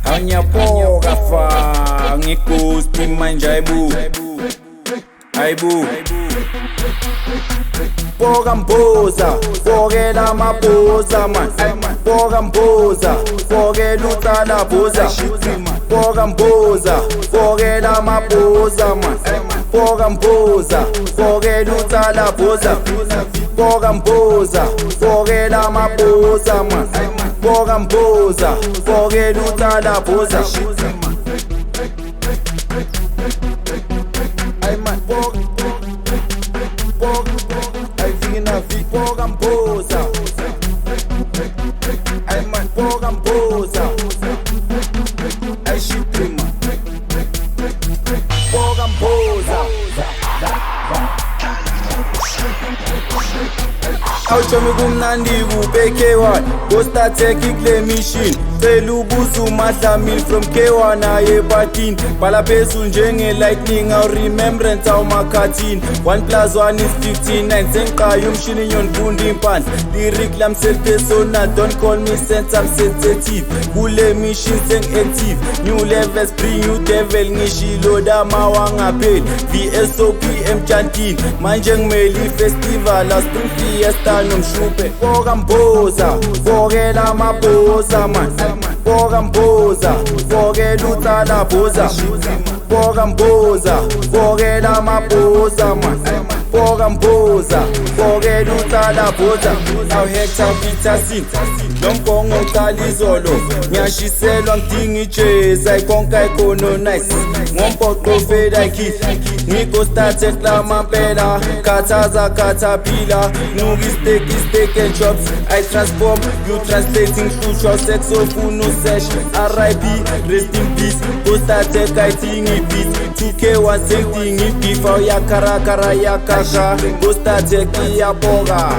Hanya poga fa ngikusti manja ibu aibu poga mpoza pogela mapoza man poga mpoza pogela utsala poza poga mpoza pogela mapoza man poga mpoza pogela utsala poza poga mpoza pogela mapoza man poga mpoza pogela utsala poza ay man poga poga mpoza ay man poga mpoza ay shiprima poga mpoza awuchomi kumnandi kupekhewa kostateki kule mission cela ubuza uMadlamini from K1 aye epatini bhala phezulu njenge-lightning awu-remembrance awumakhathini 1+1 is 59 sengiqaya umshini nyonifunda impandla lyric lam self-personal don't call me sense I'm sensitive kule mission sengi-active new levels bring you devil ngishilo mawangapheli VSOP emtshantini manje ngimele ifestival aspring fiesta nomshuphe poga mpoza pogela amapoza man poga mpoza pogela utsala poza poga mpoza pogela amapoza man poga mpoza pogela utsala poza awu Hector Peterson lomgongo uqala izolo ngiyashiselwa ngidinga ijezi ayikonke icononize ngompoqo feda ikhipha ngikostart eklama mpela khathaza caterpillar nuki steak and chops I transform you translating hlushwa sexofuna usesh RIP rest in peace postart ekayidinga ibeat 2K1 sengidinga ibeef awuyakharakara yakasha postart ekiyapoga